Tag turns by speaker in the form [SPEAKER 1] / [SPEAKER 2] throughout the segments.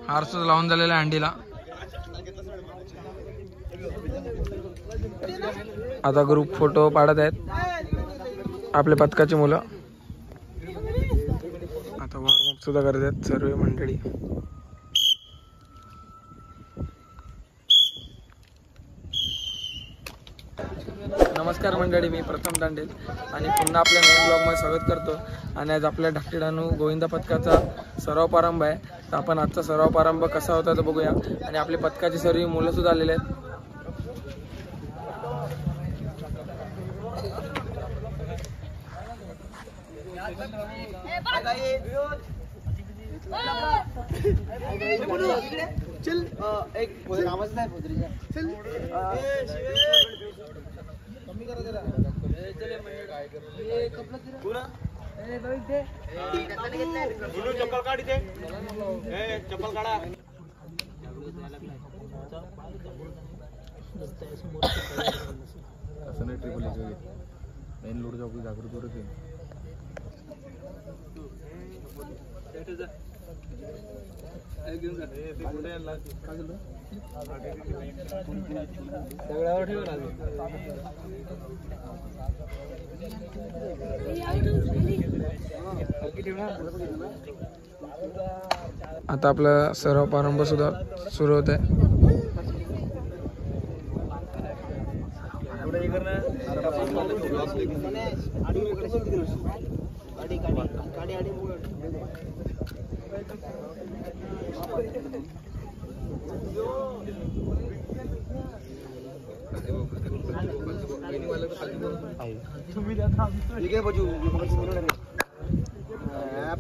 [SPEAKER 1] हार सुद्धा लावून झालेला आहे अंडीला. आता ग्रुप फोटो पाडत आहेत आपले पथकाची मुलं. आता वॉर्मअप सुद्धा करत आहेत सर्व मंडळी. नमस्कार मंडळी, मी प्रथम दांडेल आणि पुन्हा आपल्या नवीन ब्लॉगमध्ये स्वागत करतो. आणि आज आपल्या धाकटी गोविंदा पथकाचा सराव प्रारंभ आहे. तर आपण आजचा सराव प्रारंभ कसा होता तर बघूया. आणि आपली पथकाची सर्व मुलं सुद्धा आलेले आहेत.
[SPEAKER 2] चल एक कामच नाही पोत्रीच्या. चल कमी करा जरा. चप्पल काढ इथे. चप्पल काढा. असं नाही ट्रिपल मेन लोड जाऊ जागृत करत
[SPEAKER 1] आता आपला सराव प्रारंभ सुद्धा सुरू होत आहे.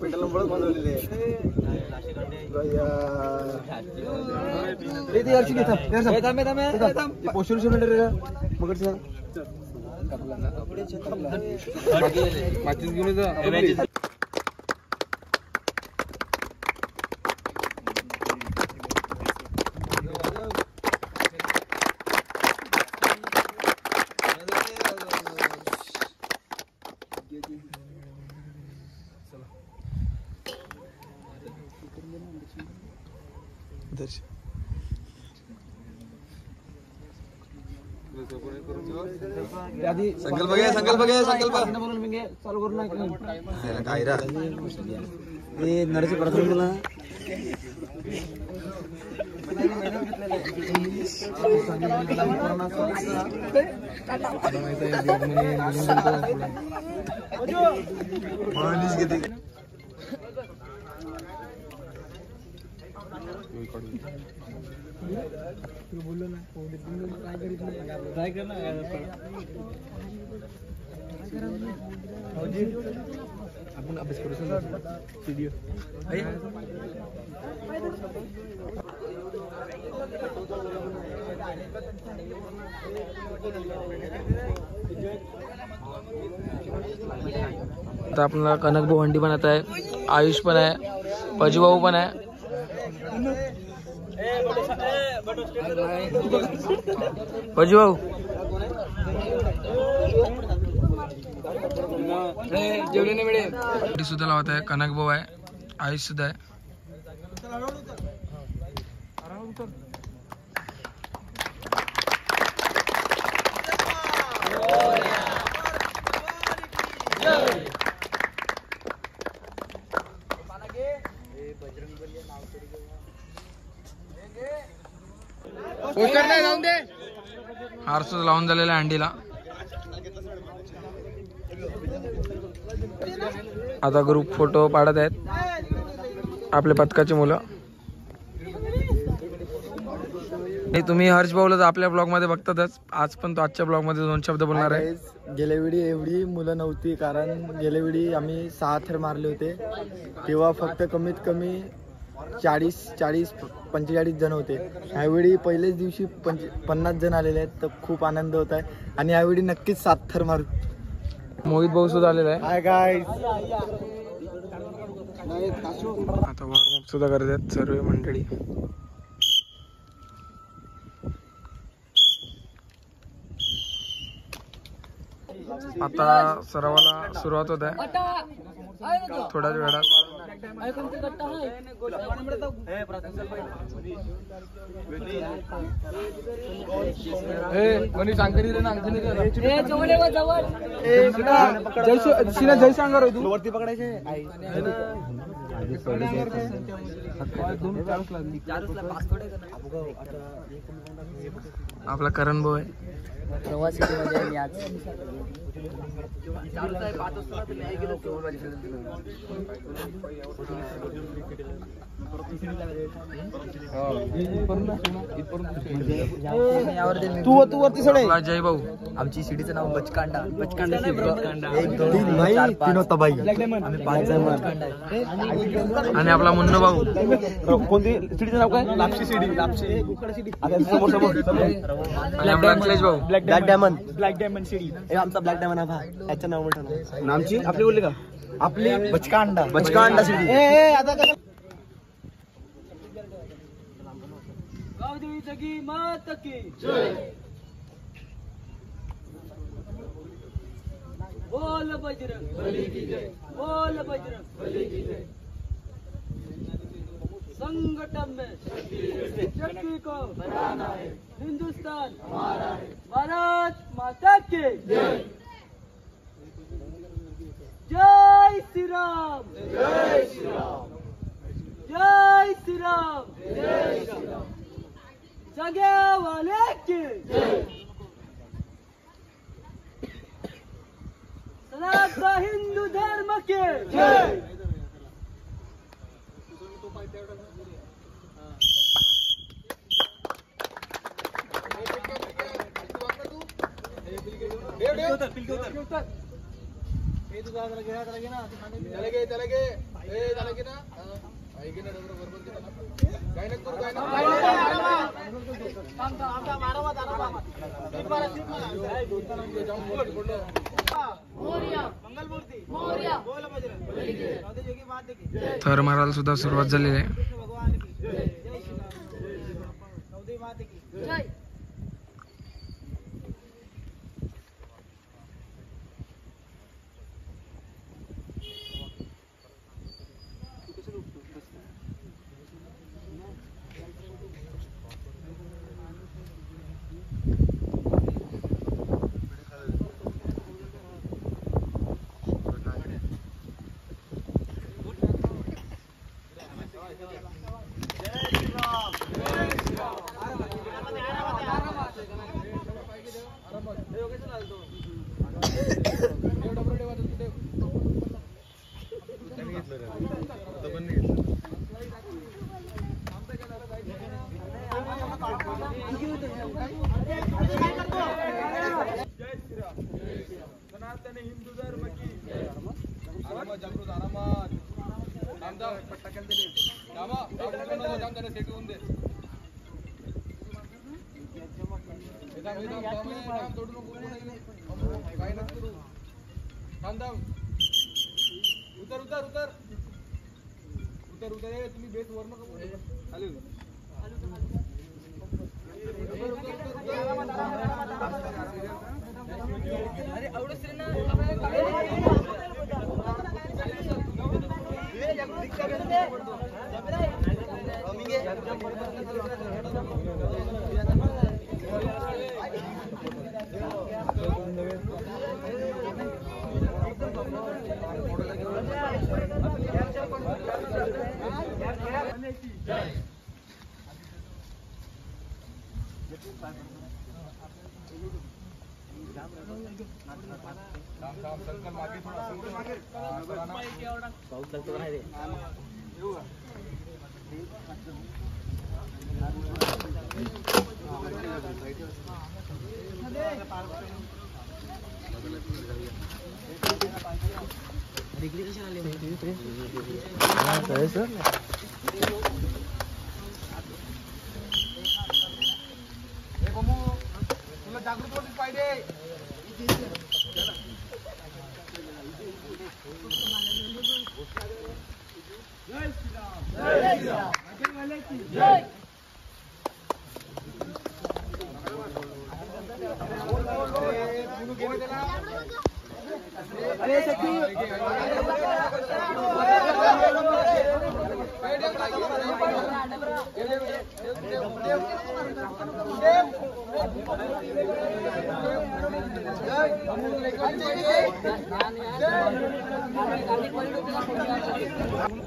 [SPEAKER 2] पेटल बनवलेले पोषण मातीच घेऊन संकल्प घे. संकल्प चालू करू नरचे प्रथम तुला बोललो ना ट्राय कर ना. आपण अभ्यास करू व्हिडिओ
[SPEAKER 1] आता आपल्याला कनक भाऊ हंडी बनत आहे. आयुष पण आहे, पजू भाऊ पण आहे. पजू भाऊ जेवले नाही मिळेल. हंडी सुद्धा लावत आहे. कनक भाऊ आहे, आयुष सुद्धा आहे. हार सुद्धा लावून झालेला आहे अंडीला. आता ग्रुप फोटो पाडत आहेत आपले पथकाची मुलं. नाही तुम्ही हर्ष भाऊला तर आपल्या ब्लॉग मध्ये बघतातच, आज पण तो आजच्या ब्लॉग मध्ये 2 शब्द बोलणार आहे.
[SPEAKER 2] गेल्या वेळी एवढी मुलं नव्हती, कारण गेल्या वेळी आम्ही 6 थर मारले होते, तेव्हा फक्त कमीत कमी 40-45 जण होते. ह्यावेळी पहिल्याच दिवशी 50 जण आलेले आहेत, तर खूप आनंद होत आहे. आणि यावेळी नक्कीच 7 थर मारू.
[SPEAKER 1] मोहित भाऊ सुद्धा आलेला आहे.
[SPEAKER 2] Hi guys.
[SPEAKER 1] आता वॉर्मअप सुद्धा करतात सर्व मंडळी. आता सरावाला सुरुवात होत आहे थोड्याच वेळात. जय सांगा तू वरती पकडायचे. आपला करण भाऊ आहे.
[SPEAKER 2] तू वरती सोडे.
[SPEAKER 1] जय भाऊ.
[SPEAKER 2] आमची शिडीचं नाव बचकांडा. बचकांडा 1 2 3 4 5 होता बाई. आम्ही 5 जण.
[SPEAKER 1] आणि आपला मुन्नू भाऊ.
[SPEAKER 2] कोणती शिडीचं नाव काय? लापशी शिडी. लापशी समोर समोर.
[SPEAKER 1] आणि आपला अखिलेश भाऊ.
[SPEAKER 2] ब्लॅक डायमंड शिडी. हे आमचा ब्लॅक डायमंड आहे भा. याचं नाव मोठं. नामची आपली बोलली का? आपली बचकांडा शिडी. आता कसं जगी मात की जय. बोल बजरंग बली की जय. बोल बजरंग बली की जय. संगठन में शक्ति को बनाना है. हिंदुस्तान हमारा है. भारत माता की जय. जय श्री राम. जय श्री राम. जय श्री राम. जय श्री राम. जगे वाले की जय. सनातन हिंदू धर्म के जय.
[SPEAKER 1] थर मारायला सुद्धा सुरुवात झालेली आहे. सनातन हिंदू धर्म की जागृत आरामात उतर उतर उतर उतर उतर. तुम्ही बेस वर नका चालेल. अरे आवडत पाऊस लागतो नाही रे.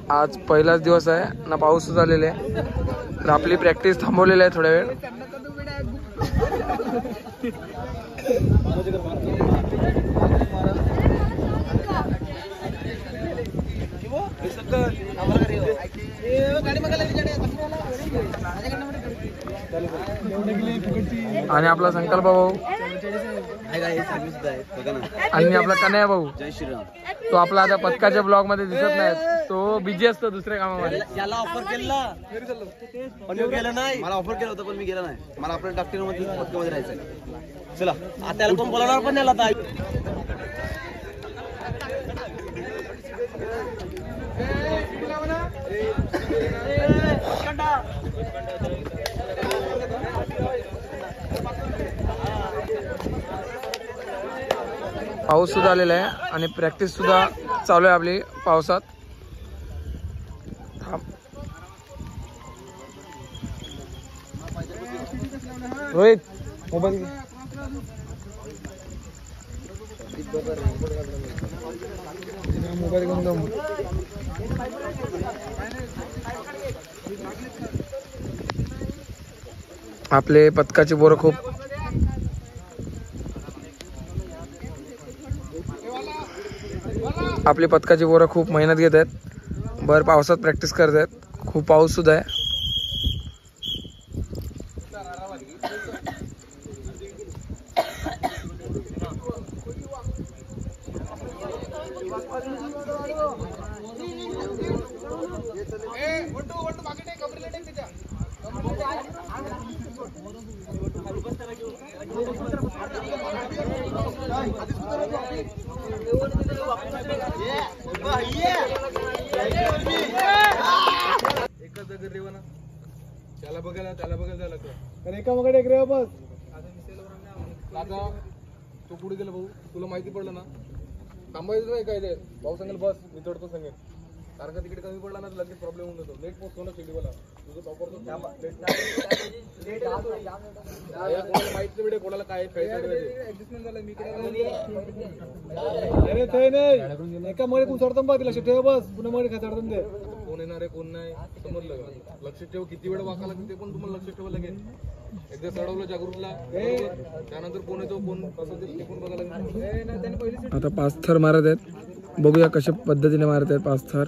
[SPEAKER 1] आज पहिलाच दिवस आहे ना, पाऊस झालेला आहे, तर आपली प्रॅक्टिस थांबवलेली आहे थोड्या वेळ. आणि आपला संकल्प भाऊ आणि आपला कन्हैया भाऊ,
[SPEAKER 3] जय श्रीराम.
[SPEAKER 1] तो आपला आता पथकाच्या ब्लॉग मध्ये दिसत नाही, तो बिझी असतो दुसऱ्या कामामध्ये.
[SPEAKER 3] याला ऑफर केला पण मी गेलो नाही. मला ऑफर केलं होतं पण मी गेलो नाही. मला आपल्या डॉक्टरमध्ये पथकामध्ये राहायचंय. चला आता त्याला कोण बोलवणार पण नाही आता.
[SPEAKER 1] पाऊस सुद्धा आलेला आहे आणि प्रॅक्टिस सुद्धा चालू आहे आपली पावसात. रोहित मोबाईल घेऊन जाऊ. आपले पथकाची पोरं खूप मेहनत घेत आहेत. भर पावसात प्रॅक्टिस करत आहेत. खूप पाऊस सुद्धा आहे. त्याला बघायला झाला तर एका मग एक रेवा बस. आता तू पुढे गेला भाऊ, तुला माहिती पडलं ना, थांबायचं नाही काय ते. भाऊ सांगेल बस, मी चढतो सांगेल. कारण का तिकडे कमी पडला ना लगेच प्रॉब्लेम होऊन जातो. लेट पोहोचतो ना शेड्यूलला तुझं प्रॉपर माहिती व्हिडिओ कोणाला काय ऍडजस्टमेंट झालं. मी नाही एका मध्ये कोण चढतो बघ, लक्ष ठेव बस. पुन्हा मध्ये काय चढतो ते कोण येणार आहे कोण नाही समजलं का. लक्ष ठेव, किती वेळ वाका लागते ते पण तुम्हाला लक्ष ठेवावं लागेल. एकदा चढवलं जागृतला, त्यानंतर कोण येतो कोण कसं ते पण बघायला लागेल. आता 5 थर मारत आहेत. बघूया कशा पद्धतीने मारत आहेत 5 थर.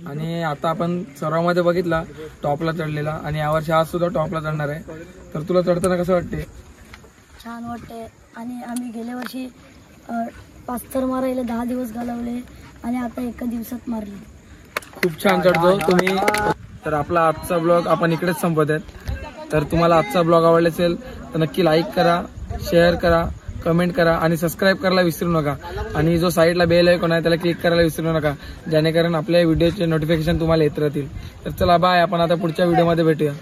[SPEAKER 1] आणि आता आपण सरावामध्ये बघितला टॉपला चढलेला आणि यावर्षी आज सुद्धा टॉपला चढणार आहे. तर तुला चढताना कसं वाटते?
[SPEAKER 4] छान वाटते. आणि आम्ही गेल्या वर्षी 5 तर मारायला 10 दिवस घालवले आणि आता एका दिवसात मारले.
[SPEAKER 1] खूप छान चढतो तुम्ही. तर आपला आजचा ब्लॉग आपण इकडेच संपत आहेत. तर तुम्हाला आजचा ब्लॉग आवडला असेल तर नक्की लाईक करा, शेअर करा, कमेंट करा आणि सबस्क्राईब करायला विसरू नका. आणि जो साईडला बेल आयकॉन आहे त्याला क्लिक करायला विसरू नका, जेणेकरून आपल्या व्हिडिओचे नोटिफिकेशन तुम्हाला येत राहतील. तर चला बाय, आपण आता पुढच्या व्हिडिओमध्ये भेटूया.